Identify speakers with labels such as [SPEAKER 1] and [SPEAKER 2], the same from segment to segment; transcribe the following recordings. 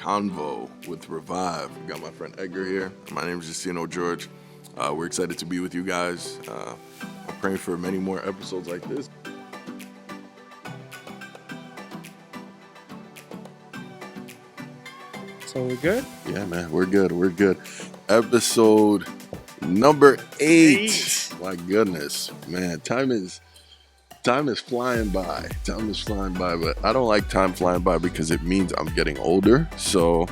[SPEAKER 1] Convo with Revive. We got my friend Edgar here. My name is Justino George. We're excited to be with you guys. I'm praying for many more episodes like this.
[SPEAKER 2] So we're good?
[SPEAKER 1] Yeah, man, we're good. We're good. Episode number 8. My goodness, man, time is flying by. Time is flying by, but I don't like time flying by because it means I'm getting older. So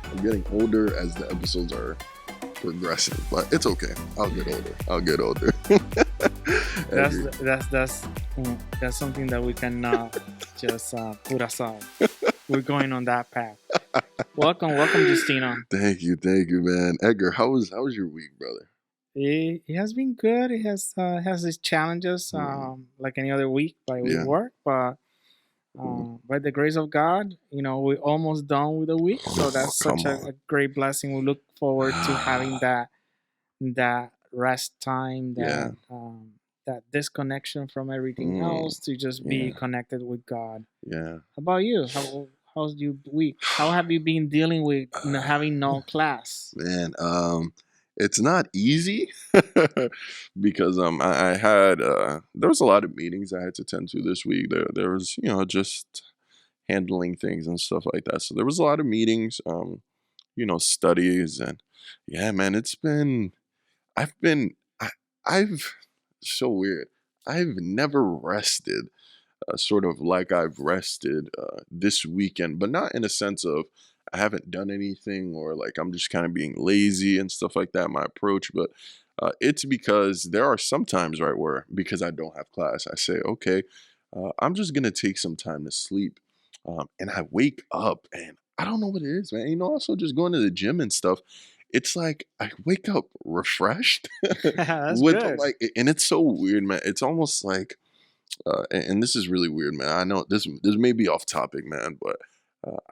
[SPEAKER 1] I'm getting older as the episodes are progressing, but it's okay. I'll get older.
[SPEAKER 2] That's something that we cannot just put aside. We're going on that path. Welcome, Justino.
[SPEAKER 1] Thank you, man. Edgar, how was your week, brother?
[SPEAKER 2] It has been good. It has its challenges, like any other week by
[SPEAKER 1] Yeah.
[SPEAKER 2] work, but by the grace of God, we're almost done with the week. So that's such a great blessing. We look forward to having that rest time, that disconnection from everything else to just be connected with God.
[SPEAKER 1] Yeah.
[SPEAKER 2] How about you? How's your week? How have you been dealing with having no class?
[SPEAKER 1] Man, it's not easy because I had there was a lot of meetings I had to attend to this week. There was just handling things and stuff like that. So there was a lot of meetings, studies, and yeah, man, I've so weird. I've never rested sort of like I've rested this weekend, but not in a sense of I haven't done anything or like I'm just kind of being lazy and stuff like that, my approach. But it's because there are some times, right, where because I don't have class, I say, okay, I'm just going to take some time to sleep. And I wake up and I don't know what it is, man. Also just going to the gym and stuff. It's like I wake up refreshed
[SPEAKER 2] That's
[SPEAKER 1] with
[SPEAKER 2] good.
[SPEAKER 1] and it's so weird, man. It's almost like and this is really weird, man. I know this may be off topic, man, but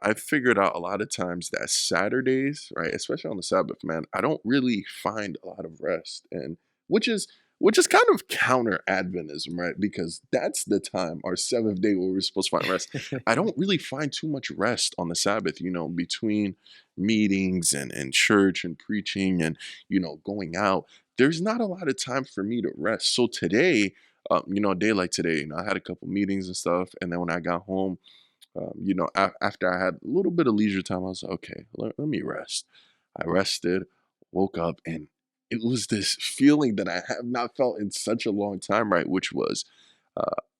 [SPEAKER 1] I figured out a lot of times that Saturdays, right, especially on the Sabbath, man, I don't really find a lot of rest, and which is which is kind of counter Adventism, right? Because that's the time, our seventh day, where we're supposed to find rest. I don't really find too much rest on the Sabbath, between meetings and church and preaching and going out. There's not a lot of time for me to rest. So today, a day like today, I had a couple meetings and stuff, and then when I got home, after I had a little bit of leisure time, I was like, okay, let me rest. I rested, woke up, and it was this feeling that I have not felt in such a long time, right? Which was,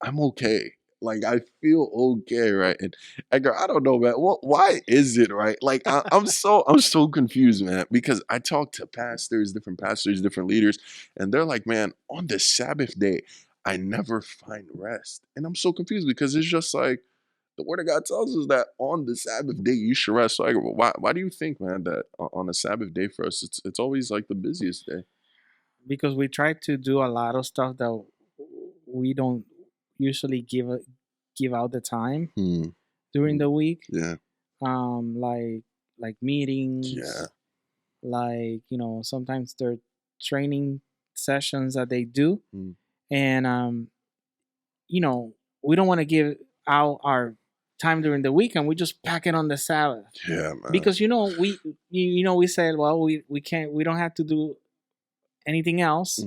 [SPEAKER 1] I'm okay. Like I feel okay, right? And Edgar, I don't know, man. Why is it, right? Like I'm so confused, man. Because I talk to different pastors, different leaders, and they're like, man, on the Sabbath day, I never find rest, and I'm so confused because it's just like the Word of God tells us that on the Sabbath day you should rest. So why do you think, man, that on a Sabbath day for us, it's always like the busiest day?
[SPEAKER 2] Because we try to do a lot of stuff that we don't usually give out the time
[SPEAKER 1] Hmm.
[SPEAKER 2] during the week.
[SPEAKER 1] Yeah.
[SPEAKER 2] Like meetings.
[SPEAKER 1] Yeah.
[SPEAKER 2] Like sometimes there are training sessions that they do,
[SPEAKER 1] Mm.
[SPEAKER 2] and we don't want to give out our time during the weekend. We just pack it on the Sabbath
[SPEAKER 1] Yeah, man.
[SPEAKER 2] because we said, well, we don't have to do anything else.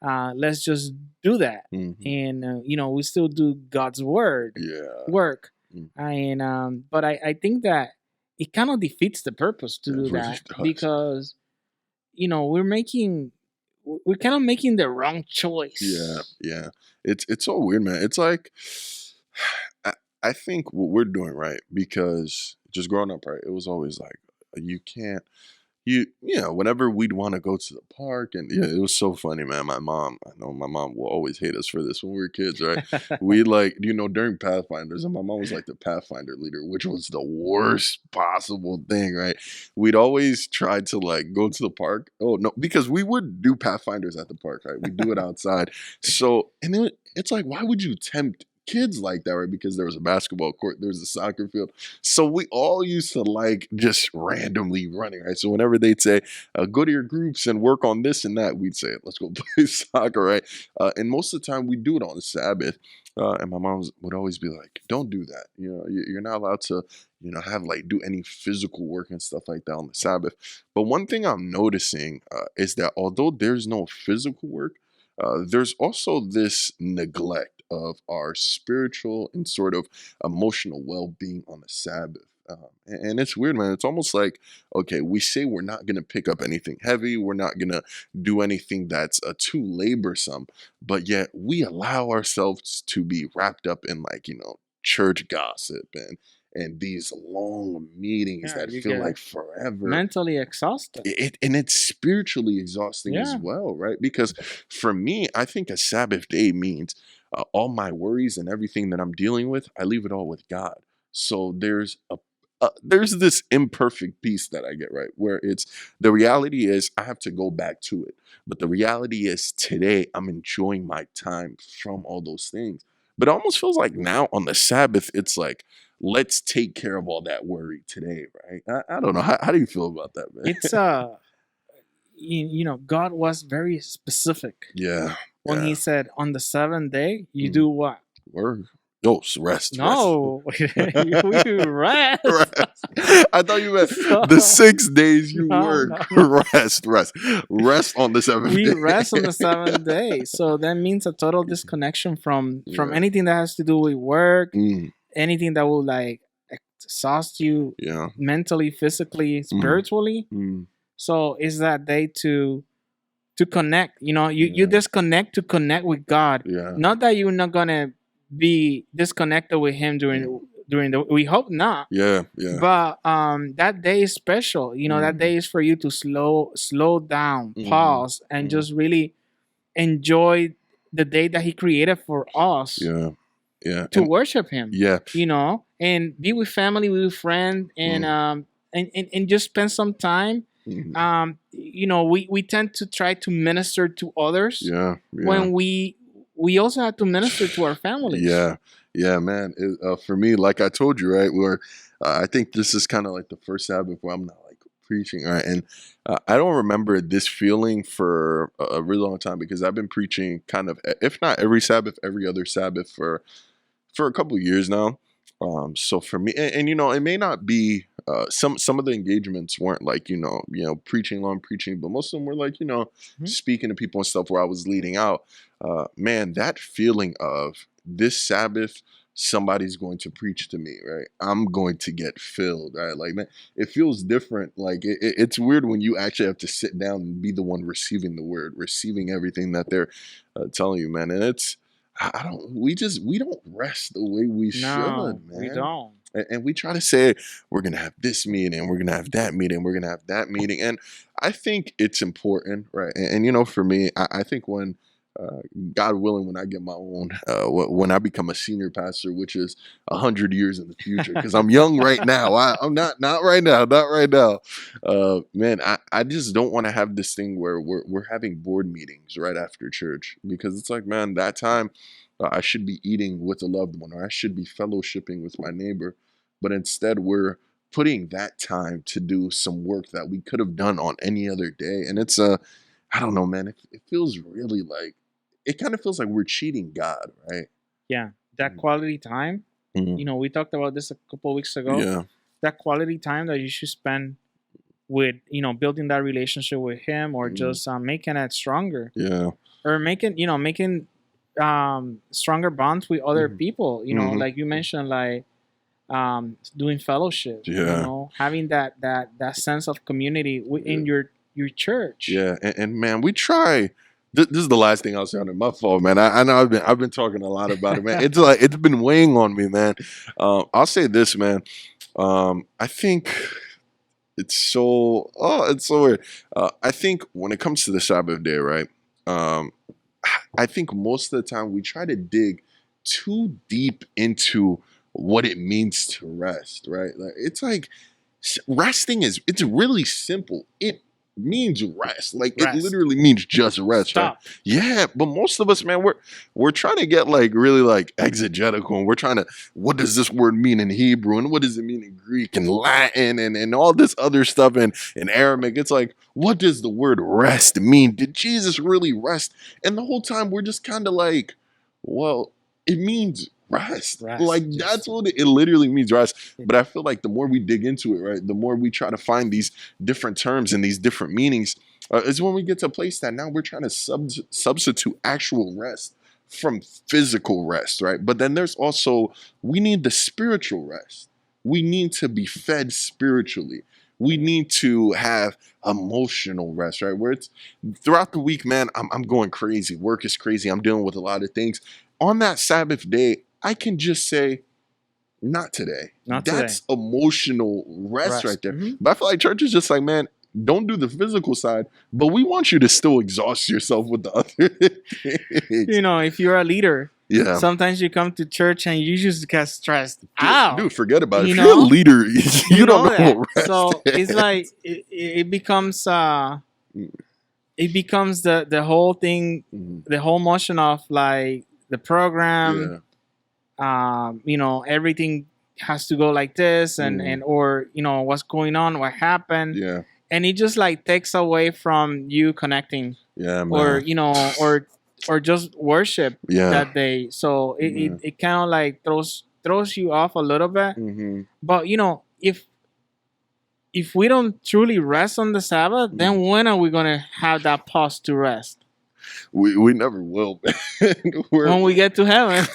[SPEAKER 2] Let's just do that, and we still do God's work. And but I think that it kind of defeats the purpose to do that because we're kind of making the wrong choice.
[SPEAKER 1] Yeah. It's so weird, man. It's like I think what we're doing right because just growing up, right, it was always like you can't whenever we'd want to go to the park, and yeah, it was so funny, man. I know my mom will always hate us for this when we were kids, right? We during Pathfinders, and my mom was like the Pathfinder leader, which was the worst possible thing, right? We'd always try to like go to the park. Oh no, because we would do Pathfinders at the park, right? We do it outside. So and it's like, why would you tempt kids like that, right? Because there was a basketball court, there was a soccer field. So we all used to like just randomly running, right? So whenever they'd say, go to your groups and work on this and that, we'd say, let's go play soccer, right? And most of the time we do it on the Sabbath. And my mom would always be like, "Don't do that. You know, you're not allowed to, have like do any physical work and stuff like that on the Sabbath." But one thing I'm noticing is that although there's no physical work, there's also this neglect of our spiritual and sort of emotional well-being on the Sabbath. And it's weird, man. It's almost like, okay, we say we're not going to pick up anything heavy. We're not going to do anything that's too laborsome, but yet we allow ourselves to be wrapped up in, like, church gossip and these long meetings
[SPEAKER 2] Yeah,
[SPEAKER 1] that
[SPEAKER 2] you
[SPEAKER 1] feel
[SPEAKER 2] get
[SPEAKER 1] like forever.
[SPEAKER 2] mentally exhausted.
[SPEAKER 1] And it's spiritually exhausting as
[SPEAKER 2] Yeah,
[SPEAKER 1] well, right? Because for me, I think a Sabbath day means all my worries and everything that I'm dealing with, I leave it all with God. So there's this imperfect peace that I get, right, where it's the reality is I have to go back to it, but the reality is today I'm enjoying my time from all those things. But it almost feels like now on the Sabbath, it's like, let's take care of all that worry today, right? I don't know. How do you feel about that, man?
[SPEAKER 2] it's God was very specific
[SPEAKER 1] Yeah,
[SPEAKER 2] when
[SPEAKER 1] yeah.
[SPEAKER 2] He said, "On the seventh day, you
[SPEAKER 1] Mm,
[SPEAKER 2] do what?"
[SPEAKER 1] word. Oh, rest.
[SPEAKER 2] No, we rest.
[SPEAKER 1] Rest. I thought you meant the
[SPEAKER 2] So,
[SPEAKER 1] 6 days you
[SPEAKER 2] no,
[SPEAKER 1] work.
[SPEAKER 2] no, no.
[SPEAKER 1] Rest on the seventh
[SPEAKER 2] We
[SPEAKER 1] day.
[SPEAKER 2] rest on the seventh day, so that means a total disconnection from
[SPEAKER 1] Yeah.
[SPEAKER 2] anything that has to do with work,
[SPEAKER 1] Mm,
[SPEAKER 2] anything that will like exhaust you
[SPEAKER 1] yeah.
[SPEAKER 2] mentally, physically,
[SPEAKER 1] Mm,
[SPEAKER 2] spiritually.
[SPEAKER 1] mm,
[SPEAKER 2] So it's that day to connect. You
[SPEAKER 1] yeah.
[SPEAKER 2] disconnect to connect with God.
[SPEAKER 1] Yeah.
[SPEAKER 2] Not that you're not gonna be disconnected with Him
[SPEAKER 1] Mm,
[SPEAKER 2] during the. We hope not.
[SPEAKER 1] yeah. Yeah.
[SPEAKER 2] But that day is special. That
[SPEAKER 1] Mm,
[SPEAKER 2] day is for you to slow down,
[SPEAKER 1] mm,
[SPEAKER 2] pause, and
[SPEAKER 1] mm,
[SPEAKER 2] just really enjoy the day that He created for us
[SPEAKER 1] yeah. Yeah.
[SPEAKER 2] to worship Him.
[SPEAKER 1] Yeah.
[SPEAKER 2] And be with family, with friends, and
[SPEAKER 1] Mm,
[SPEAKER 2] and just spend some time.
[SPEAKER 1] mm,
[SPEAKER 2] We tend to try to minister to others
[SPEAKER 1] yeah. Yeah.
[SPEAKER 2] when we also have to minister to our families.
[SPEAKER 1] Yeah, yeah, man. For me, like I told you, right, where I think this is kind of like the first Sabbath where I'm not like preaching, right? And I don't remember this feeling for a really long time because I've been preaching kind of, if not every Sabbath, every other Sabbath for a couple of years now. So for me, and it may not be some of the engagements weren't like preaching long preaching, but most of them were like
[SPEAKER 2] Mhm.
[SPEAKER 1] speaking to people and stuff where I was leading out. Man, that feeling of this Sabbath, somebody's going to preach to me, right? I'm going to get filled, right? Like, man, it feels different. Like it's weird when you actually have to sit down and be the one receiving the word, receiving everything that they're telling you, man. And it's I don't we don't rest the way we
[SPEAKER 2] No,
[SPEAKER 1] should,
[SPEAKER 2] we
[SPEAKER 1] man.
[SPEAKER 2] don't.
[SPEAKER 1] And we try to say we're gonna have this meeting, we're gonna have that meeting, we're gonna have that meeting, and I think it's important, right? And for me, I think when uh, God willing, when I get my own, when I become a senior pastor, which is 100 years in the future, because I'm young right now. I'm not right now, not right now. Man, I just don't want to have this thing where we're having board meetings right after church because it's like, man, that time I should be eating with a loved one or I should be fellowshipping with my neighbor, but instead we're putting that time to do some work that we could have done on any other day, and it's I don't know, man. It feels really like it kind of feels like we're cheating God, right?
[SPEAKER 2] Yeah, that quality time.
[SPEAKER 1] Mm-hmm.
[SPEAKER 2] We talked about this a couple weeks ago.
[SPEAKER 1] Yeah.
[SPEAKER 2] That quality time that you should spend with building that relationship with Him, or
[SPEAKER 1] Mm,
[SPEAKER 2] just making it stronger,
[SPEAKER 1] yeah.
[SPEAKER 2] or making stronger bonds with other
[SPEAKER 1] Hmm.
[SPEAKER 2] people.
[SPEAKER 1] Hmm.
[SPEAKER 2] Like you mentioned, like doing fellowship.
[SPEAKER 1] Yeah.
[SPEAKER 2] Having that sense of community
[SPEAKER 1] Yeah.
[SPEAKER 2] within your church.
[SPEAKER 1] Yeah. And man, we try. This is the last thing I'll say on it. My fault, man. I know I've been talking a lot about it, man. It's like it's been weighing on me, man. I'll say this, man. I think it's so weird. I think when it comes to the Sabbath day, right? Um, I think most of the time we try to dig too deep into what it means to rest, right? Like it's like resting it's really simple. It means rest. Like it
[SPEAKER 2] Rest.
[SPEAKER 1] literally means just rest, right?
[SPEAKER 2] Stop.
[SPEAKER 1] Yeah, but most of us, man, we're trying to get like really like exegetical and we're trying to what does this word mean in Hebrew and what does it mean in Greek and Latin and all this other stuff in Aramaic. It's like, what does the word rest mean? Did Jesus really rest? And the whole time we're just kind of like, well, It means rest. Like
[SPEAKER 2] Rest.
[SPEAKER 1] that's
[SPEAKER 2] Just
[SPEAKER 1] what it literally means, rest.
[SPEAKER 2] it,
[SPEAKER 1] But I feel like the more we dig into it, right, the more we try to find these different terms and these different meanings, is when we get to a place that now we're trying to substitute actual rest from physical rest, right? But then there's also, we need the spiritual rest. We need to be fed spiritually. We need to have emotional rest, right? Where it's throughout the week, man, I'm going crazy. Work is crazy. I'm dealing with a lot of things. On that Sabbath day, I can just say, not today.
[SPEAKER 2] not today.
[SPEAKER 1] That's emotional rest right
[SPEAKER 2] Rest.
[SPEAKER 1] there. But I feel like church is just like, man, don't do the physical side, but we want you to still exhaust yourself with the other things.
[SPEAKER 2] You know, if you're a leader,
[SPEAKER 1] Yeah.
[SPEAKER 2] sometimes you come to church and you just get stressed
[SPEAKER 1] Dude,
[SPEAKER 2] out.
[SPEAKER 1] dude, forget about it.
[SPEAKER 2] You
[SPEAKER 1] If you're a
[SPEAKER 2] know?
[SPEAKER 1] leader, you don't know
[SPEAKER 2] that.
[SPEAKER 1] what rest
[SPEAKER 2] So it's
[SPEAKER 1] is.
[SPEAKER 2] like it becomes it becomes the whole thing,
[SPEAKER 1] Mhm.
[SPEAKER 2] the whole motion of like the program.
[SPEAKER 1] Yeah.
[SPEAKER 2] You know, everything has to go like this, and or you know what's going on, what happened,
[SPEAKER 1] Yeah.
[SPEAKER 2] and it just like takes away from you connecting,
[SPEAKER 1] Yeah,
[SPEAKER 2] or
[SPEAKER 1] man.
[SPEAKER 2] you know, or just worship
[SPEAKER 1] Yeah.
[SPEAKER 2] that day. So
[SPEAKER 1] Yeah.
[SPEAKER 2] it kind of like throws you off a little bit.
[SPEAKER 1] Mm-hmm.
[SPEAKER 2] But you know, if we don't truly rest on the Sabbath, then when are we gonna have that pause to rest?
[SPEAKER 1] We never will, man.
[SPEAKER 2] When we get to heaven.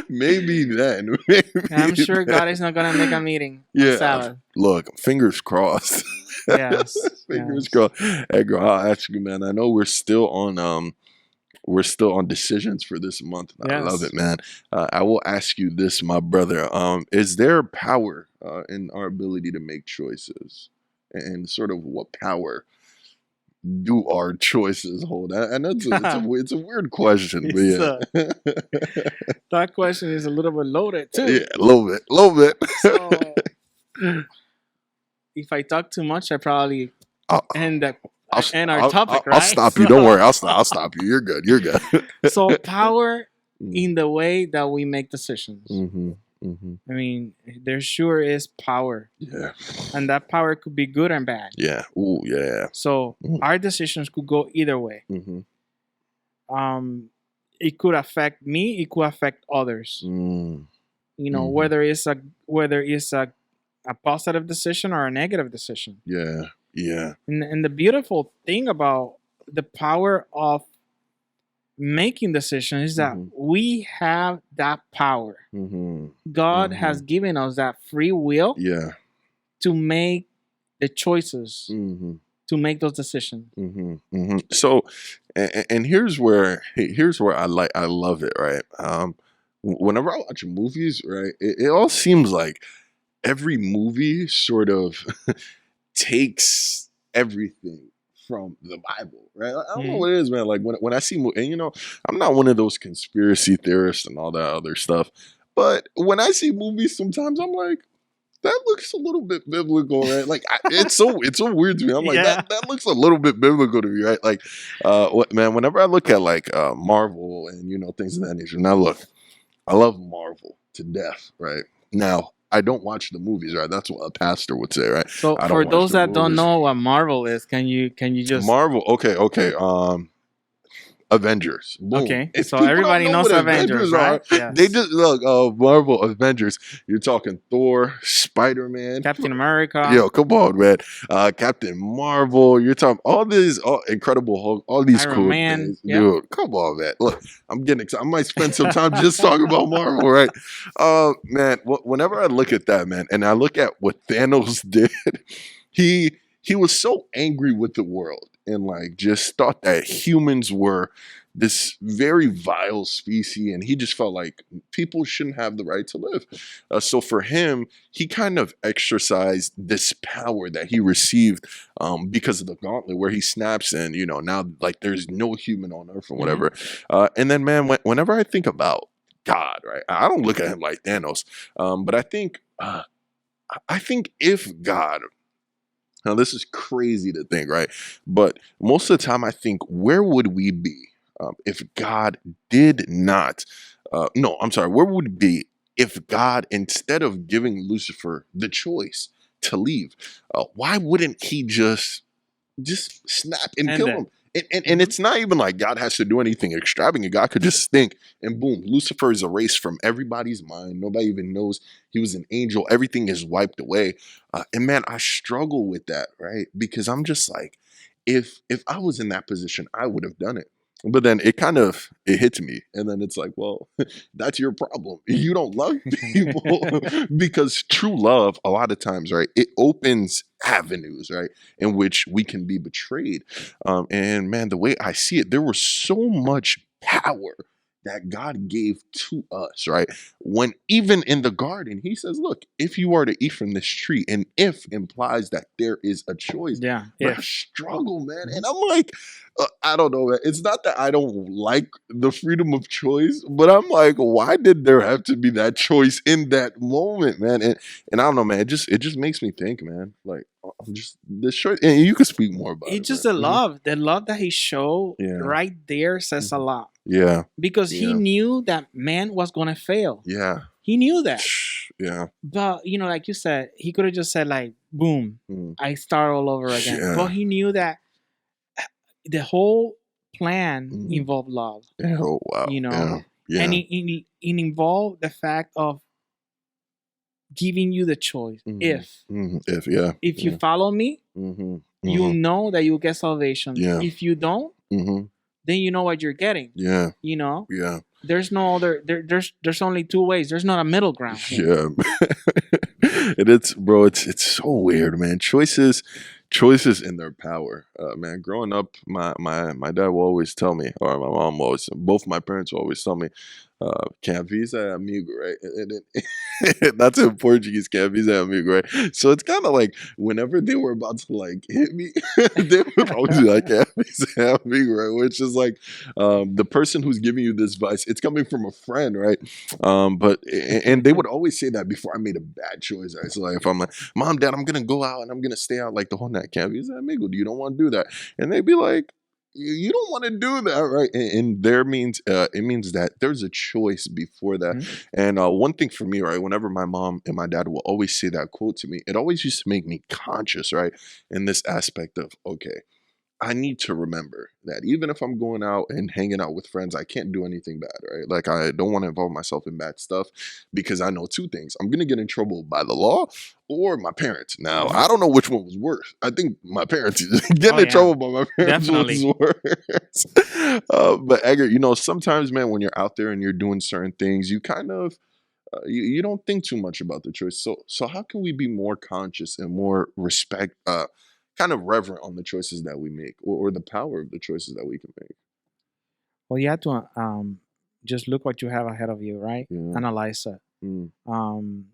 [SPEAKER 1] Maybe then. Maybe
[SPEAKER 2] I'm sure
[SPEAKER 1] then.
[SPEAKER 2] God is not gonna make a meeting on
[SPEAKER 1] Yeah.
[SPEAKER 2] Sabbath.
[SPEAKER 1] Look, fingers crossed.
[SPEAKER 2] Yes.
[SPEAKER 1] Fingers
[SPEAKER 2] Yes.
[SPEAKER 1] crossed. Edgar, I'll ask you, man. I know we're still on decisions for this month. I love
[SPEAKER 2] Yes.
[SPEAKER 1] it, man. I will ask you this, my brother. Is there power in our ability to make choices? And sort of what power do our choices hold? I know it's a weird question, but
[SPEAKER 2] It's
[SPEAKER 1] yeah.
[SPEAKER 2] that question is a little bit loaded too.
[SPEAKER 1] Yeah, a little bit.
[SPEAKER 2] So if I talk too much, I probably
[SPEAKER 1] I'll,
[SPEAKER 2] end the
[SPEAKER 1] I'll,
[SPEAKER 2] end our topic,
[SPEAKER 1] I'll
[SPEAKER 2] right?
[SPEAKER 1] stop you. Don't worry. I'll stop you. You're good. You're good.
[SPEAKER 2] So power in the way that we make decisions.
[SPEAKER 1] Mm-hmm. Mm-hmm.
[SPEAKER 2] I mean, there sure is power,
[SPEAKER 1] Yeah.
[SPEAKER 2] and that power could be good and bad.
[SPEAKER 1] Yeah. Ooh, yeah.
[SPEAKER 2] So our decisions could go either way.
[SPEAKER 1] Mm-hmm.
[SPEAKER 2] It could affect me. It could affect others.
[SPEAKER 1] Mm.
[SPEAKER 2] You know, whether it's a positive decision or a negative decision.
[SPEAKER 1] Yeah. Yeah.
[SPEAKER 2] And the beautiful thing about the power of making decisions is that we have that power.
[SPEAKER 1] Mm-hmm.
[SPEAKER 2] God has given us that free will
[SPEAKER 1] Yeah.
[SPEAKER 2] to make the choices,
[SPEAKER 1] Mm-hmm.
[SPEAKER 2] to make those decisions.
[SPEAKER 1] Mm-hmm. Mm-hmm. So, and here's where I love it, right? Whenever I watch movies, right, it all seems like every movie sort of takes everything from the Bible, right? I don't know what it is, man. Like when I see, and you know, I'm not one of those conspiracy theorists and all that other stuff, but when I see movies, sometimes I'm like, that looks a little bit biblical, right? Like it's so weird to me. I'm like, that looks a little bit biblical to me, right? Like, man, whenever I look at like Marvel and you know things of that nature, now look, I love Marvel to death, right? Now, I don't watch the movies, right? That's what a pastor would say, right?
[SPEAKER 2] So
[SPEAKER 1] I
[SPEAKER 2] for
[SPEAKER 1] don't watch
[SPEAKER 2] those
[SPEAKER 1] the
[SPEAKER 2] that don't
[SPEAKER 1] movies.
[SPEAKER 2] know what Marvel is, can you just
[SPEAKER 1] Marvel, okay. Avengers. Boom.
[SPEAKER 2] Okay,
[SPEAKER 1] If
[SPEAKER 2] so
[SPEAKER 1] people
[SPEAKER 2] everybody
[SPEAKER 1] don't know
[SPEAKER 2] knows
[SPEAKER 1] what
[SPEAKER 2] Avengers, right? Yes.
[SPEAKER 1] they just look Marvel Avengers. You're talking Thor, Spider-Man,
[SPEAKER 2] Captain America.
[SPEAKER 1] Yo, come on, man. Captain Marvel. You're talking all these Incredible Hulk, all these
[SPEAKER 2] Iron
[SPEAKER 1] cool
[SPEAKER 2] Man.
[SPEAKER 1] things.
[SPEAKER 2] Yep.
[SPEAKER 1] Dude, come on, man. Look, I'm getting excited. I might spend some time just talking about Marvel, right? Man, whenever I look at that, man, and I look at what Thanos did, he was so angry with the world and like just thought that humans were this very vile species, and he just felt like people shouldn't have the right to live. So for him, he kind of exercised this power that he received because of the gauntlet, where he snaps, and you know now like there's no human on Earth or whatever. And then, man, whenever I think about God, right, I don't look at him like Thanos, but I think if God. Now, this is crazy to think, right? But most of the time, I think, where would we be if God did not? No, I'm sorry. Where would we be if God, instead of giving Lucifer the choice to leave, why wouldn't he just snap and kill him? And it's not even like God has to do anything extravagant. God could just think, and boom, Lucifer is erased from everybody's mind. Nobody even knows he was an angel. Everything is wiped away. And man, I struggle with that, right? Because I'm just like, if I was in that position, I would have done it. But then it hits me, and then it's like, well, that's your problem. You don't love people because true love, a lot of times, right? It opens avenues, right, in which we can be betrayed. And man, the way I see it, there was so much power that God gave to us, right? When even in the garden, he says, look, if you are to eat from this tree, and if implies that there is a choice.
[SPEAKER 2] Yeah,
[SPEAKER 1] But I
[SPEAKER 2] if.
[SPEAKER 1] struggle, man.
[SPEAKER 2] Mhm.
[SPEAKER 1] And I'm like, I don't know, man. It's not that I don't like the freedom of choice, but I'm like, why did there have to be that choice in that moment, man? And I don't know, man. It just makes me think, man. Like, I'm just this choice, and you can speak more about
[SPEAKER 2] It's
[SPEAKER 1] it,
[SPEAKER 2] just
[SPEAKER 1] man.
[SPEAKER 2] the love that he showed
[SPEAKER 1] Yeah.
[SPEAKER 2] right there says a
[SPEAKER 1] Mhm.
[SPEAKER 2] lot,
[SPEAKER 1] Yeah.
[SPEAKER 2] because he
[SPEAKER 1] Yeah.
[SPEAKER 2] knew that man was gonna fail.
[SPEAKER 1] Yeah.
[SPEAKER 2] He knew that.
[SPEAKER 1] Yeah.
[SPEAKER 2] But like you said, he could have just said like, "Boom,
[SPEAKER 1] Mm.
[SPEAKER 2] I start all over again." But
[SPEAKER 1] Yeah.
[SPEAKER 2] he knew that the whole plan
[SPEAKER 1] Mhm.
[SPEAKER 2] involved love,
[SPEAKER 1] Yeah. Oh wow.
[SPEAKER 2] you know,
[SPEAKER 1] Yeah.
[SPEAKER 2] and
[SPEAKER 1] Yeah.
[SPEAKER 2] it involved the fact of giving you the choice.
[SPEAKER 1] Mhm.
[SPEAKER 2] If
[SPEAKER 1] Mhm. If yeah.
[SPEAKER 2] you
[SPEAKER 1] Yeah.
[SPEAKER 2] follow me,
[SPEAKER 1] Mhm.
[SPEAKER 2] you
[SPEAKER 1] Mhm.
[SPEAKER 2] know that you'll get salvation.
[SPEAKER 1] Yeah.
[SPEAKER 2] If you don't,
[SPEAKER 1] Mhm.
[SPEAKER 2] then you know what you're getting.
[SPEAKER 1] Yeah.
[SPEAKER 2] You know,
[SPEAKER 1] Yeah.
[SPEAKER 2] there's no other. There's only two ways. There's not a middle ground here.
[SPEAKER 1] Yeah. And it's bro, it's so weird, man. Choices in their power. Man, growing up, my dad will always tell me, or my mom will always, both my parents will always tell me, que avisa amigo, right? That's in Portuguese, que avisa amigo, right? So it's kind of like whenever they were about to like hit me, they would always be like, que avisa amigo, right? Which is like the person who's giving you this advice, it's coming from a friend, right? And they would always say that before I made a bad choice, right? So like if I'm like, Mom, Dad, I'm gonna go out and I'm gonna stay out like the whole night. Can't be amigo. You don't want to do that. And they'd be like, you don't want to do that, right? And there means it means that there's a choice before that.
[SPEAKER 2] Mhm.
[SPEAKER 1] And one thing for me, right, whenever my mom and my dad will always say that quote to me, it always used to make me conscious, right, in this aspect of okay, I need to remember that even if I'm going out and hanging out with friends, I can't do anything bad, right? Like I don't want to involve myself in bad stuff because I know two things. I'm gonna get in trouble by the law or my parents. Now,
[SPEAKER 2] Mhm.
[SPEAKER 1] I don't know which one was worse. I think my parents
[SPEAKER 2] Oh
[SPEAKER 1] getting in
[SPEAKER 2] yeah,
[SPEAKER 1] trouble by my parents was
[SPEAKER 2] definitely.
[SPEAKER 1] worse. But Edgar, sometimes, man, when you're out there and you're doing certain things, you kind of you don't think too much about the choice. So how can we be more conscious and more respect kind of reverent on the choices that we make or the power of the choices that we can make?
[SPEAKER 2] Well, you have to just look what you have ahead of you, right?
[SPEAKER 1] Yeah.
[SPEAKER 2] Analyze it.
[SPEAKER 1] Mm,
[SPEAKER 2] Um,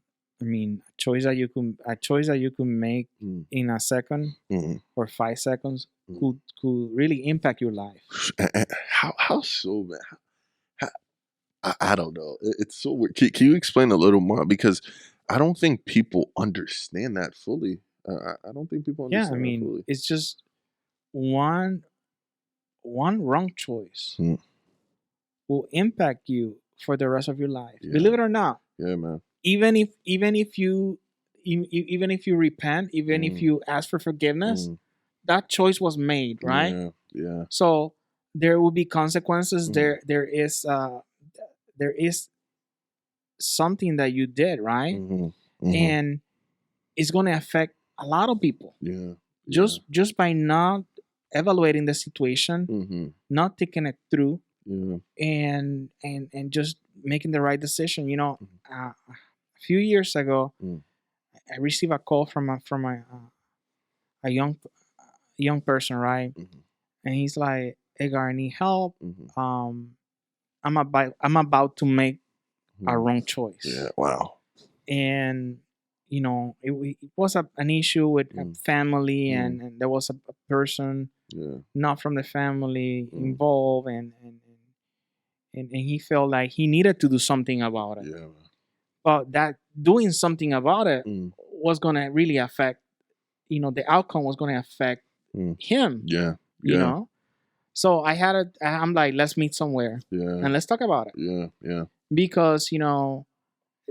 [SPEAKER 2] I mean, a choice that you could make
[SPEAKER 1] mm,
[SPEAKER 2] in a second
[SPEAKER 1] mm,
[SPEAKER 2] or 5 seconds
[SPEAKER 1] mm.
[SPEAKER 2] could really impact your life.
[SPEAKER 1] How so, man? How, I don't know. It's so weird. Can you explain a little more? Because I don't think people understand that fully. I don't think people
[SPEAKER 2] Yeah, I
[SPEAKER 1] understand that
[SPEAKER 2] mean,
[SPEAKER 1] fully.
[SPEAKER 2] it's just one wrong choice
[SPEAKER 1] Mm,
[SPEAKER 2] will impact you for the rest of your life.
[SPEAKER 1] yeah.
[SPEAKER 2] Believe it or not,
[SPEAKER 1] Yeah, man.
[SPEAKER 2] even if you repent, even if
[SPEAKER 1] Mm,
[SPEAKER 2] you ask for forgiveness,
[SPEAKER 1] mm,
[SPEAKER 2] that choice was made, right?
[SPEAKER 1] yeah. Yeah.
[SPEAKER 2] So there will be consequences.
[SPEAKER 1] Mm,
[SPEAKER 2] There is something that you did, right?
[SPEAKER 1] mhm, mhm.
[SPEAKER 2] And it's going to affect a lot of people
[SPEAKER 1] Yeah. Yeah.
[SPEAKER 2] just by not evaluating the situation,
[SPEAKER 1] Mhm.
[SPEAKER 2] not taking it through,
[SPEAKER 1] Yeah.
[SPEAKER 2] and just making the right decision.
[SPEAKER 1] Mhm.
[SPEAKER 2] A few years ago,
[SPEAKER 1] Mm,
[SPEAKER 2] I received a call from a young person, right?
[SPEAKER 1] mhm,
[SPEAKER 2] And he's like, "Edgar, I need help.
[SPEAKER 1] mhm,
[SPEAKER 2] Um, I'm about to make a
[SPEAKER 1] mhm.
[SPEAKER 2] wrong
[SPEAKER 1] Yeah.
[SPEAKER 2] choice."
[SPEAKER 1] Wow.
[SPEAKER 2] And it was an issue with a
[SPEAKER 1] Mm,
[SPEAKER 2] family,
[SPEAKER 1] mm,
[SPEAKER 2] and there was a person
[SPEAKER 1] yeah.
[SPEAKER 2] not from the family
[SPEAKER 1] Mm,
[SPEAKER 2] involved, and he felt like he needed to do something about it,
[SPEAKER 1] yeah, man.
[SPEAKER 2] but that doing something about it
[SPEAKER 1] Mm,
[SPEAKER 2] was going to really affect, the outcome was going to affect
[SPEAKER 1] mm,
[SPEAKER 2] him,
[SPEAKER 1] yeah.
[SPEAKER 2] you
[SPEAKER 1] Yeah.
[SPEAKER 2] know so I'm like, let's meet somewhere
[SPEAKER 1] Yeah.
[SPEAKER 2] and let's talk about it,
[SPEAKER 1] Yeah. Yeah.
[SPEAKER 2] because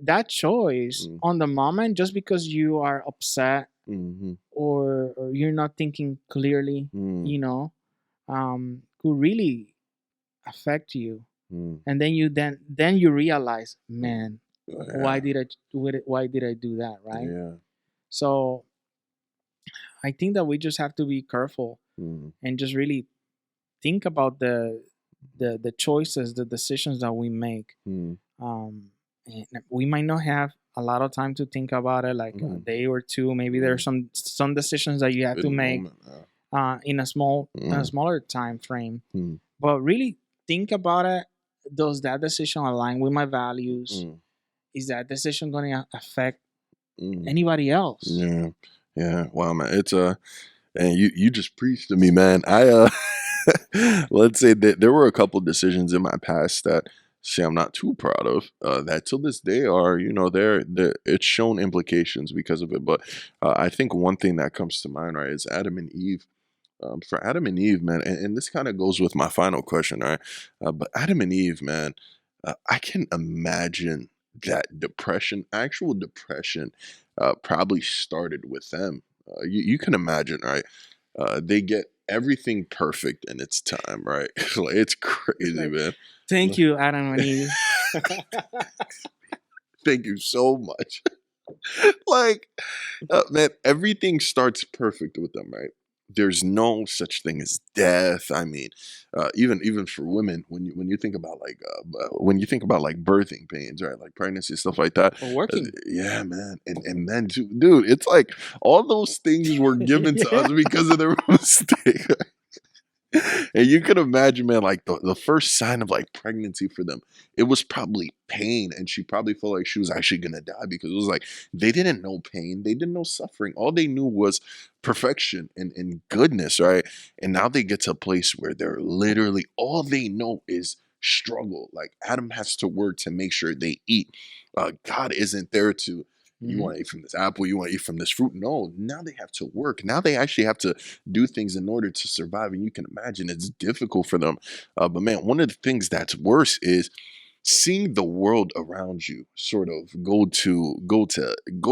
[SPEAKER 2] that choice
[SPEAKER 1] Mm,
[SPEAKER 2] on the moment, just because you are upset,
[SPEAKER 1] mhm,
[SPEAKER 2] or you're not thinking clearly,
[SPEAKER 1] mm,
[SPEAKER 2] you know could really affect you.
[SPEAKER 1] Mm.
[SPEAKER 2] And then you realize, man,
[SPEAKER 1] Yeah.
[SPEAKER 2] why did I do that, right?
[SPEAKER 1] Yeah.
[SPEAKER 2] So I think that we just have to be careful
[SPEAKER 1] Mm.
[SPEAKER 2] and just really think about the choices, the decisions that we make.
[SPEAKER 1] Mm.
[SPEAKER 2] um and we might not have a lot of time to think about it, like a
[SPEAKER 1] Mm.
[SPEAKER 2] day or two. Maybe there's
[SPEAKER 1] Mm.
[SPEAKER 2] some decisions that you have
[SPEAKER 1] In
[SPEAKER 2] to
[SPEAKER 1] the
[SPEAKER 2] make
[SPEAKER 1] moment.
[SPEAKER 2] in a
[SPEAKER 1] Mm.
[SPEAKER 2] smaller time frame.
[SPEAKER 1] Mm.
[SPEAKER 2] But really think about it. Does that decision align with my values?
[SPEAKER 1] Mm.
[SPEAKER 2] Is that decision going to affect
[SPEAKER 1] Mm.
[SPEAKER 2] anybody else?
[SPEAKER 1] Yeah. Yeah. Wow, man. It's and you just preached to me, man. Let's say that there were a couple decisions in my past that say I'm not too proud of. That till this day are, they're it's shown implications because of it. But I think one thing that comes to mind, right, is Adam and Eve. For Adam and Eve, man, and this kind of goes with my final question, right? But Adam and Eve, man, I can imagine that depression, actual depression, probably started with them. You can imagine, right? They get everything perfect in its time, right? Like, it's
[SPEAKER 2] It's
[SPEAKER 1] crazy,
[SPEAKER 2] like,
[SPEAKER 1] man.
[SPEAKER 2] thank you, Adam and Eve.
[SPEAKER 1] Thank you so much. Like, man, everything starts perfect with them, right? There's no such thing as death. I mean, even for women, when you think about like when you think about like birthing pains, right, like pregnancy stuff like that.
[SPEAKER 2] For working.
[SPEAKER 1] Yeah, man, and men too, dude. It's like all those things were given to
[SPEAKER 2] Yeah.
[SPEAKER 1] us because of their mistake. And you can imagine, man, like the first sign of like pregnancy for them, it was probably pain. And she probably felt like she was actually gonna die because it was like they didn't know pain, they didn't know suffering. All they knew was perfection and goodness, right? And now they get to a place where they're literally all they know is struggle. Like Adam has to work to make sure they eat. God isn't there to you
[SPEAKER 2] Hmm.
[SPEAKER 1] want to eat from this apple, you want to eat from this fruit. No, now they have to work. Now they actually have to do things in order to survive. And you can imagine it's difficult for them. But man, one of the things that's worse is seeing the world around you sort of go to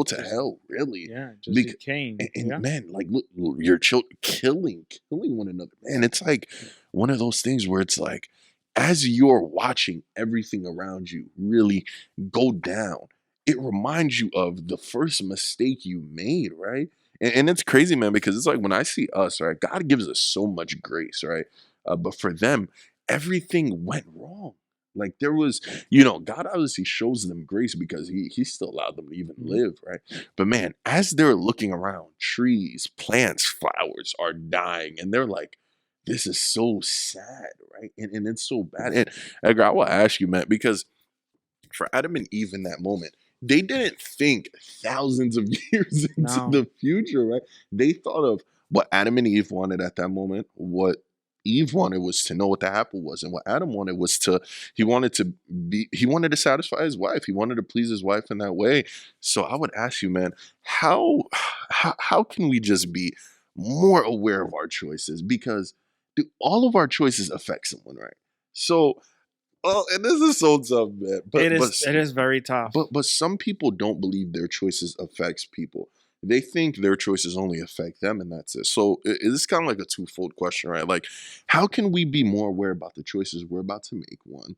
[SPEAKER 2] Just
[SPEAKER 1] hell, really.
[SPEAKER 2] yeah, just
[SPEAKER 1] Because
[SPEAKER 2] decaying.
[SPEAKER 1] and
[SPEAKER 2] Yeah.
[SPEAKER 1] man, like look, your children killing one another. Man, it's like one of those things where it's like as you're watching everything around you really go down, it reminds you of the first mistake you made, right? And it's crazy, man, because it's like when I see us, right? God gives us so much grace, right? But for them, everything went wrong. Like there was, God obviously shows them grace because he still allowed them to even
[SPEAKER 2] Hmm.
[SPEAKER 1] live, right? But man, as they're looking around, trees, plants, flowers are dying, and they're like, "This is so sad, right?" And it's so bad. And Edgar, I will ask you, man, because for Adam and Eve in that moment, they didn't think thousands of years into
[SPEAKER 2] No.
[SPEAKER 1] the future, right? They thought of what Adam and Eve wanted at that moment. What Eve wanted was to know what the apple was, and what Adam wanted was he wanted to satisfy his wife. He wanted to please his wife in that way. So I would ask you, man, how how can we just be more aware of our choices? Because all of our choices affect someone, right? So and this is so tough, man. But
[SPEAKER 2] It
[SPEAKER 1] but
[SPEAKER 2] is it is very tough.
[SPEAKER 1] but some people don't believe their choices affects people. They think their choices only affect them, and that's it. So it is kind of like a twofold question, right? Like, how can we be more aware about the choices we're about to make? One,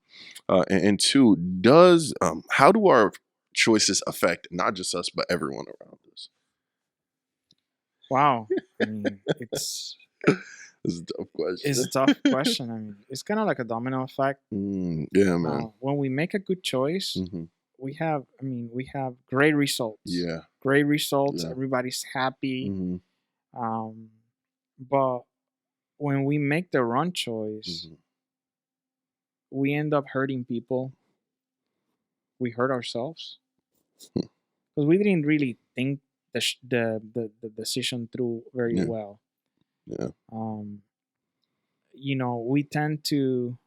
[SPEAKER 1] and two, does how do our choices affect not just us but everyone around us?
[SPEAKER 2] Wow. I mean,
[SPEAKER 1] This is a tough
[SPEAKER 2] it's
[SPEAKER 1] question.
[SPEAKER 2] a tough question. I mean, it's kind of like a domino effect.
[SPEAKER 1] Yeah, man.
[SPEAKER 2] When we make a good choice,
[SPEAKER 1] Hmm.
[SPEAKER 2] we have great results.
[SPEAKER 1] Yeah,
[SPEAKER 2] Great results.
[SPEAKER 1] yeah.
[SPEAKER 2] Everybody's happy.
[SPEAKER 1] Hmm.
[SPEAKER 2] Um, but when we make the wrong choice,
[SPEAKER 1] Hmm.
[SPEAKER 2] we end up hurting people. We hurt ourselves because we didn't really think the decision through very
[SPEAKER 1] Yeah,
[SPEAKER 2] well.
[SPEAKER 1] yeah,
[SPEAKER 2] Um, we tend to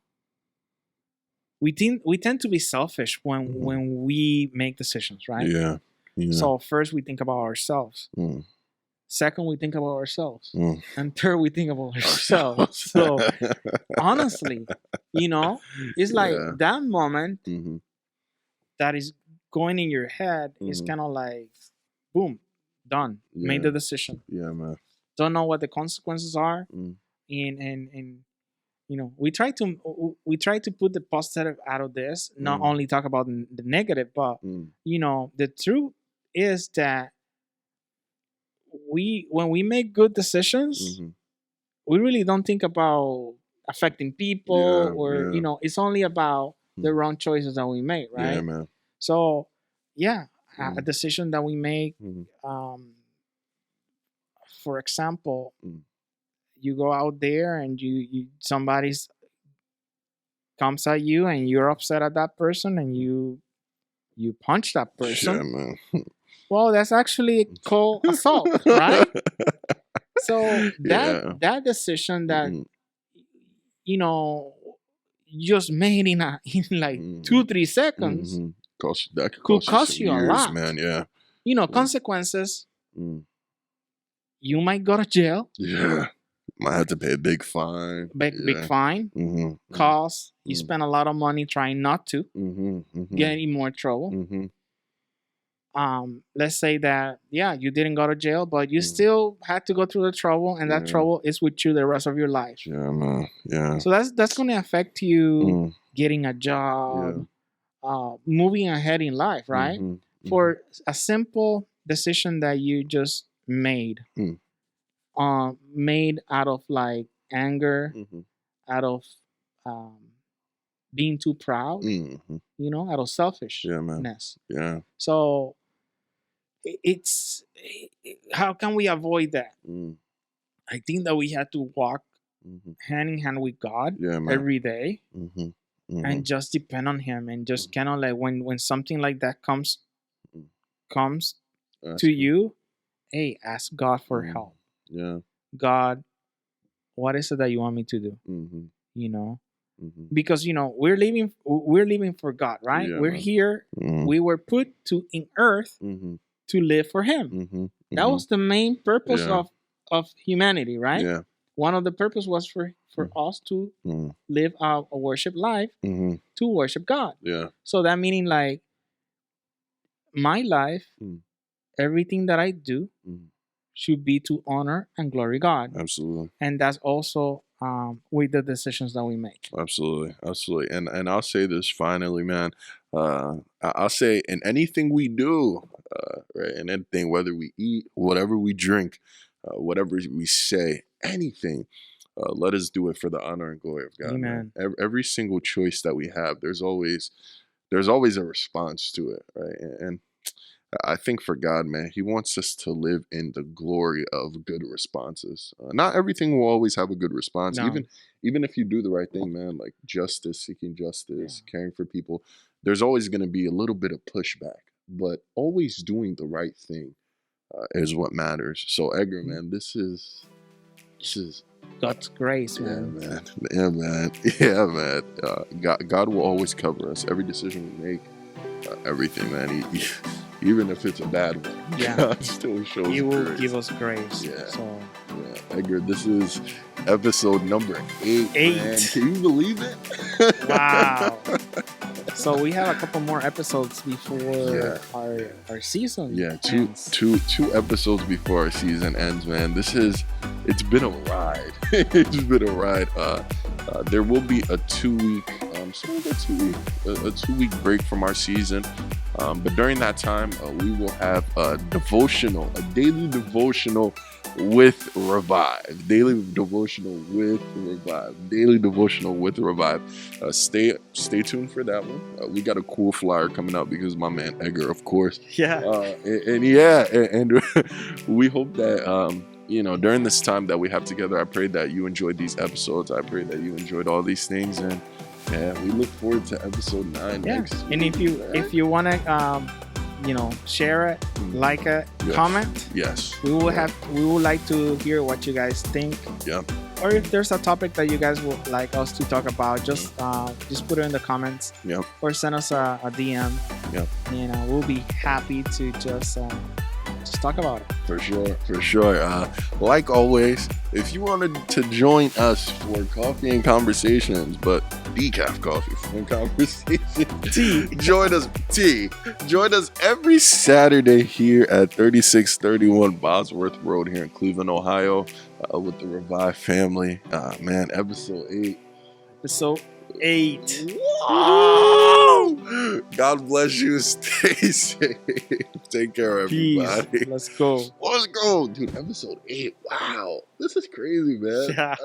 [SPEAKER 2] be selfish
[SPEAKER 1] hmm,
[SPEAKER 2] when we make decisions, right?
[SPEAKER 1] yeah, yeah.
[SPEAKER 2] So first we think about ourselves.
[SPEAKER 1] Mm,
[SPEAKER 2] Second, we think about ourselves.
[SPEAKER 1] mm.
[SPEAKER 2] And third, we think about ourselves.
[SPEAKER 1] Ourselves.
[SPEAKER 2] So honestly, you know, it's like
[SPEAKER 1] Yeah.
[SPEAKER 2] that moment
[SPEAKER 1] Mhm.
[SPEAKER 2] that is going in your head is
[SPEAKER 1] Mhm.
[SPEAKER 2] kind of like, boom, done. Made
[SPEAKER 1] Yeah.
[SPEAKER 2] the decision.
[SPEAKER 1] Yeah, man.
[SPEAKER 2] Don't know what the consequences are.
[SPEAKER 1] Mm.
[SPEAKER 2] and we try to put the positive out of this, not
[SPEAKER 1] Mm.
[SPEAKER 2] only talk about the negative, but
[SPEAKER 1] Mm.
[SPEAKER 2] the truth is that when we make good decisions,
[SPEAKER 1] Mm-hmm.
[SPEAKER 2] we really don't think about affecting people,
[SPEAKER 1] Yeah,
[SPEAKER 2] or
[SPEAKER 1] yeah.
[SPEAKER 2] it's only about the
[SPEAKER 1] Mm.
[SPEAKER 2] wrong choices that we make,
[SPEAKER 1] Yeah,
[SPEAKER 2] right?
[SPEAKER 1] man.
[SPEAKER 2] So yeah, a
[SPEAKER 1] Mm.
[SPEAKER 2] decision that we make,
[SPEAKER 1] Mm.
[SPEAKER 2] for example,
[SPEAKER 1] Mm.
[SPEAKER 2] you go out there and you somebody's comes at you and you're upset at that person and you punch that
[SPEAKER 1] Yeah,
[SPEAKER 2] person.
[SPEAKER 1] man.
[SPEAKER 2] Well, that's actually called assault, right? So that
[SPEAKER 1] Yeah.
[SPEAKER 2] that decision that
[SPEAKER 1] Mm.
[SPEAKER 2] you know just made in like
[SPEAKER 1] Mm-hmm.
[SPEAKER 2] 2-3 seconds
[SPEAKER 1] Mm-hmm. That could
[SPEAKER 2] could
[SPEAKER 1] cost you
[SPEAKER 2] cost
[SPEAKER 1] some
[SPEAKER 2] you a
[SPEAKER 1] years,
[SPEAKER 2] lot.
[SPEAKER 1] man. Yeah. Yeah.
[SPEAKER 2] Consequences.
[SPEAKER 1] Mm.
[SPEAKER 2] You might go to jail,
[SPEAKER 1] Yeah. Might have to pay a big fine.
[SPEAKER 2] big
[SPEAKER 1] Yeah.
[SPEAKER 2] fine,
[SPEAKER 1] Mm-hmm.
[SPEAKER 2] cost. You
[SPEAKER 1] Mm-hmm.
[SPEAKER 2] spend a lot of money trying not to
[SPEAKER 1] Mm-hmm. Mm-hmm.
[SPEAKER 2] get in more trouble.
[SPEAKER 1] Mm-hmm.
[SPEAKER 2] Let's say that, yeah, you didn't go to jail, but you
[SPEAKER 1] Mm.
[SPEAKER 2] still had to go through the trouble, and that
[SPEAKER 1] Yeah.
[SPEAKER 2] trouble is with you the rest of your life.
[SPEAKER 1] Yeah, man. Yeah.
[SPEAKER 2] So that's going to affect you
[SPEAKER 1] Mm.
[SPEAKER 2] getting a
[SPEAKER 1] Yeah.
[SPEAKER 2] job, moving ahead in life, right?
[SPEAKER 1] Mm-hmm. Mm-hmm.
[SPEAKER 2] For a simple decision that you just
[SPEAKER 1] Mm.
[SPEAKER 2] made out of like anger,
[SPEAKER 1] Mm-hmm.
[SPEAKER 2] out of um, being too proud,
[SPEAKER 1] Mm-hmm.
[SPEAKER 2] out of
[SPEAKER 1] Yeah, man.
[SPEAKER 2] selfishness.
[SPEAKER 1] Yeah.
[SPEAKER 2] So how can we avoid that?
[SPEAKER 1] Mm.
[SPEAKER 2] I think that we have to walk
[SPEAKER 1] Mm-hmm.
[SPEAKER 2] hand in hand with God
[SPEAKER 1] Yeah, man.
[SPEAKER 2] every day
[SPEAKER 1] Mm-hmm. Mm-hmm.
[SPEAKER 2] and just depend on Him, and just kind of like when something like that comes
[SPEAKER 1] Mm.
[SPEAKER 2] comes
[SPEAKER 1] That's
[SPEAKER 2] to
[SPEAKER 1] good.
[SPEAKER 2] you, hey, ask God for
[SPEAKER 1] Mm.
[SPEAKER 2] help.
[SPEAKER 1] Yeah.
[SPEAKER 2] God, what is it that you want me to do?
[SPEAKER 1] Mm-hmm.
[SPEAKER 2] You know,
[SPEAKER 1] Mm-hmm.
[SPEAKER 2] because we're living for God, right?
[SPEAKER 1] Yeah,
[SPEAKER 2] We're
[SPEAKER 1] man.
[SPEAKER 2] here.
[SPEAKER 1] Mm-hmm.
[SPEAKER 2] We were put to in earth
[SPEAKER 1] Mm-hmm.
[SPEAKER 2] to live for Him.
[SPEAKER 1] Mm-hmm.
[SPEAKER 2] That was the main purpose
[SPEAKER 1] Yeah.
[SPEAKER 2] of humanity, right?
[SPEAKER 1] Yeah.
[SPEAKER 2] One of the purpose was for us to
[SPEAKER 1] Mm-hmm.
[SPEAKER 2] live a worship life,
[SPEAKER 1] Mm-hmm.
[SPEAKER 2] to worship God.
[SPEAKER 1] Yeah.
[SPEAKER 2] So that meaning like my life,
[SPEAKER 1] Mm.
[SPEAKER 2] everything that I do
[SPEAKER 1] Mm.
[SPEAKER 2] should be to honor and glory God,
[SPEAKER 1] Absolutely.
[SPEAKER 2] and that's also with the decisions that we make.
[SPEAKER 1] Absolutely. Absolutely. And I'll say this finally, man. I'll say in anything we do, right, in anything, whether we eat, whatever we drink, whatever we say, anything, let us do it for the honor and glory of God, man.
[SPEAKER 2] Amen.
[SPEAKER 1] Every single choice that we have, there's always a response to it, right? And I think for God, man, He wants us to live in the glory of good responses. Not everything will always have a good response.
[SPEAKER 2] No.
[SPEAKER 1] Even if you do the right thing, man, like justice, seeking justice, caring for people, there's always going to be a little bit of pushback. But always doing the right thing is what matters. So Edgar, man, this is
[SPEAKER 2] God's grace,
[SPEAKER 1] yeah,
[SPEAKER 2] man.
[SPEAKER 1] man, yeah, man, yeah, man. God will always cover us. Every decision we make, everything, man. Even if it's a bad one,
[SPEAKER 2] Yeah.
[SPEAKER 1] God still shows
[SPEAKER 2] He will
[SPEAKER 1] grace.
[SPEAKER 2] give us grace.
[SPEAKER 1] Yeah.
[SPEAKER 2] So
[SPEAKER 1] Yeah, Edgar, this is episode number 8. Man. Can you believe it?
[SPEAKER 2] Wow. So we have a couple more episodes before
[SPEAKER 1] Yeah.
[SPEAKER 2] our season.
[SPEAKER 1] Yeah,
[SPEAKER 2] ends.
[SPEAKER 1] two episodes before our season ends, man. It's been a ride. It's been a ride. There will be a 2-week, a 2-week break from our season. But during that time, we will have a daily devotional with Revive. Daily devotional with Revive. Stay tuned for that one. We got a cool flyer coming out because my man Edgar, of course.
[SPEAKER 2] Yeah.
[SPEAKER 1] And we hope that during this time that we have together, I pray that you enjoyed these episodes. I pray that you enjoyed all these things, and we look forward to episode 9 next week.
[SPEAKER 2] And if you want to share it, like it,
[SPEAKER 1] Yes.
[SPEAKER 2] comment,
[SPEAKER 1] Yes.
[SPEAKER 2] we would like to hear what you guys think.
[SPEAKER 1] Yeah.
[SPEAKER 2] Or if there's a topic that you guys would like us to talk about, just put it in the comments.
[SPEAKER 1] Yeah.
[SPEAKER 2] Or send us a DM.
[SPEAKER 1] Yeah.
[SPEAKER 2] And we'll be happy to just talk about it.
[SPEAKER 1] For sure. Like always, if you wanted to join us for coffee and conversations, but decaf coffee, fun conversation.
[SPEAKER 2] Tea.
[SPEAKER 1] Join us every Saturday here at 3631 Bosworth Road here in Cleveland, Ohio, with the Revive family. Man, episode 8.
[SPEAKER 2] Episode 8.
[SPEAKER 1] Whoa! God bless you. Stay safe. Take care,
[SPEAKER 2] Peace.
[SPEAKER 1] everybody.
[SPEAKER 2] Let's go.
[SPEAKER 1] Let's go, dude. Episode 8. Wow, this is crazy, man.
[SPEAKER 2] Yeah.